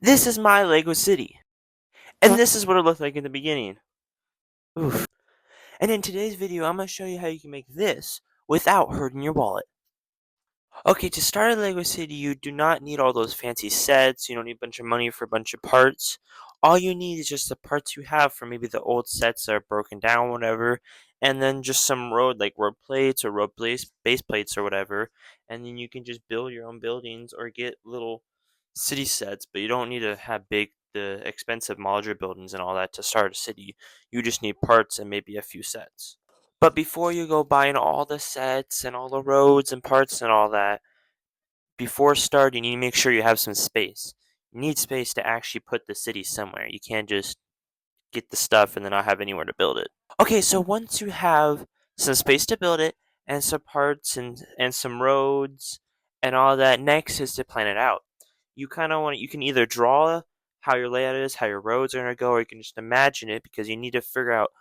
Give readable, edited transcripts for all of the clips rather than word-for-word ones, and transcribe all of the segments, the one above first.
This is my Lego city, and this is what it looked like in the beginning. Oof. And in today's video, I'm going to show you how you can make this without hurting your wallet. Okay, to start a Lego city, you do not need all those fancy sets. You don't need a bunch of money for a bunch of parts. All you need is just the parts you have from maybe the old sets that are broken down, whatever, and then just some road plates or base plates or whatever. And then you can just build your own buildings or get little city sets, but you don't need to have the expensive modular buildings and all that to start a city. You just need parts and maybe a few sets. But before you go buying all the sets and all the roads and parts and all that, before starting, you need to make sure you have some space. You need space to actually put the city somewhere. You can't just get the stuff and then not have anywhere to build it. Okay, so once you have some space to build it and some parts and some roads and all that, next is to plan it out. You can either draw how your layout is, how your roads are going to go, or you can just imagine it because you need to figure out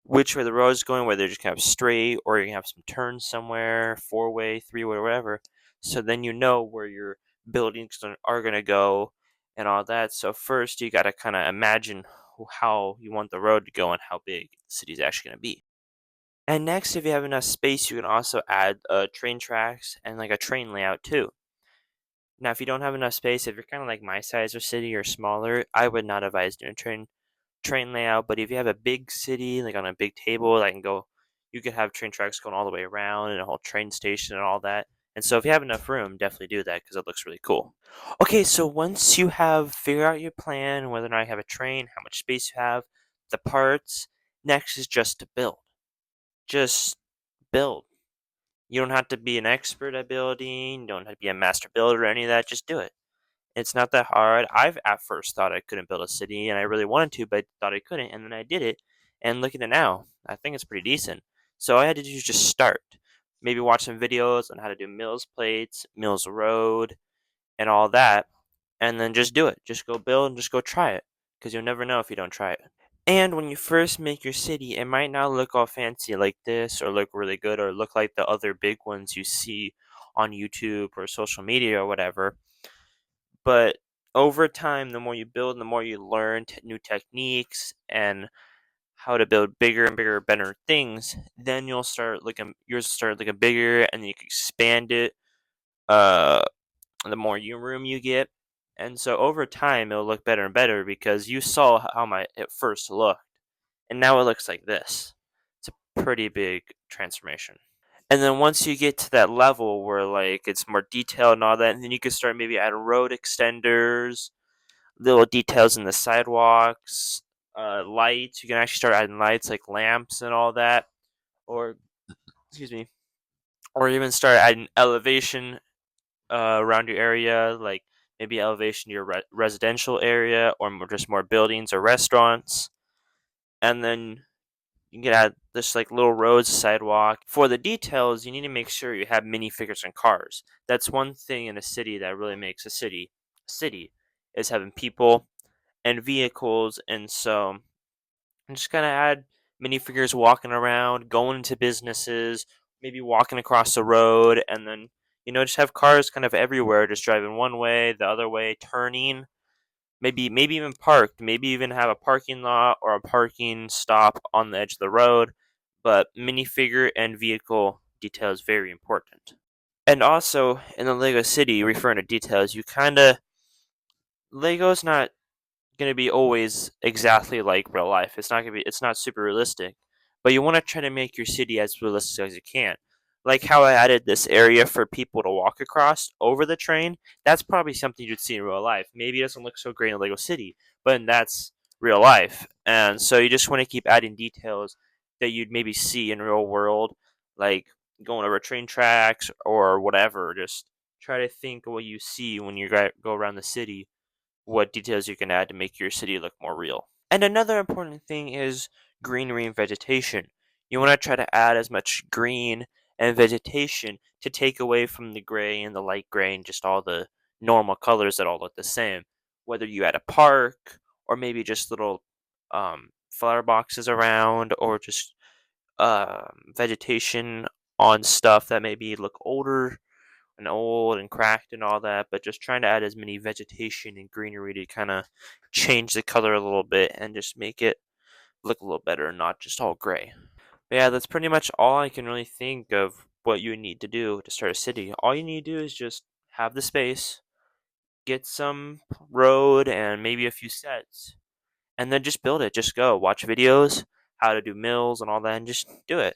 which way the road is going, whether they're just kind of straight or you can have some turns somewhere, four-way, three-way, whatever. So then you know where your buildings are going to go and all that. So first you got to kind of imagine how you want the road to go and how big the city's actually going to be. And next, if you have enough space, you can also add train tracks and like a train layout too. Now, if you don't have enough space, if you're kind of like my size or city or smaller, I would not advise doing train layout. But if you have a big city, like on a big table, that can go, you could have train tracks going all the way around and a whole train station and all that. And so if you have enough room, definitely do that because it looks really cool. Okay, so once you have figured out your plan, whether or not you have a train, how much space you have, the parts, next is just to build. Just build. You don't have to be an expert at building, you don't have to be a master builder or any of that, just do it. It's not that hard. I've at first thought I couldn't build a city, and I really wanted to, but I thought I couldn't, and then I did it. And look at it now. I think it's pretty decent. So all I had to do is just start. Maybe watch some videos on how to do Mills plates, Mills Road, and all that, and then just do it. Just go build and just go try it, because you'll never know if you don't try it. And when you first make your city, it might not look all fancy like this, or look really good, or look like the other big ones you see on YouTube or social media or whatever. But over time, the more you build, the more you learn new techniques and how to build bigger and bigger, better things. Then yours start looking bigger, and then you can expand it. Uh, the more room you get, and so over time, it'll look better and better because you saw how my it first looked, and now it looks like this. It's a pretty big transformation. And then once you get to that level where like it's more detailed and all that, and then you can start maybe adding road extenders, little details in the sidewalks, lights. You can actually start adding lights like lamps and all that, or excuse me, or even start adding elevation around your area, like maybe elevation to your residential area, or just more buildings or restaurants. And then you can add this like little roads, sidewalk. For the details, you need to make sure you have minifigures and cars. That's one thing in a city that really makes a city is having people and vehicles. And so I'm just gonna add minifigures walking around, going into businesses, maybe walking across the road, and then just have cars kind of everywhere, just driving one way, the other way, turning. Maybe even parked. Maybe even have a parking lot or a parking stop on the edge of the road. But minifigure and vehicle detail is very important. And also in the Lego City, referring to details, you kind of Lego's not going to be always exactly like real life. It's not super realistic. But you want to try to make your city as realistic as you can. Like how I added this area for people to walk across over the train. That's probably something you'd see in real life. Maybe it doesn't look so great in Lego City, but that's real life. And so you just want to keep adding details that you'd maybe see in real world, like going over train tracks or whatever. Just try to think of what you see when you go around the city, what details you can add to make your city look more real. And another important thing is greenery and vegetation. You want to try to add as much green and vegetation to take away from the gray and the light gray and just all the normal colors that all look the same. Whether you add a park or maybe just little flower boxes around or just vegetation on stuff that maybe look older and old and cracked and all that, but just trying to add as many vegetation and greenery to kind of change the color a little bit and just make it look a little better, not just all gray. But yeah, that's pretty much all I can really think of what you need to do to start a city. All you need to do is just have the space, get some road and maybe a few sets, and then just build it. Just go watch videos, how to do mills and all that, and just do it.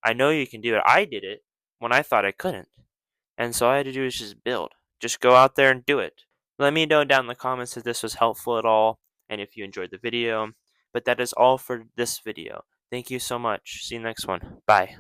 I know you can do it. I did it when I thought I couldn't. And so all I had to do is just build. Just go out there and do it. Let me know down in the comments if this was helpful at all and if you enjoyed the video. But that is all for this video. Thank you so much. See you next one. Bye.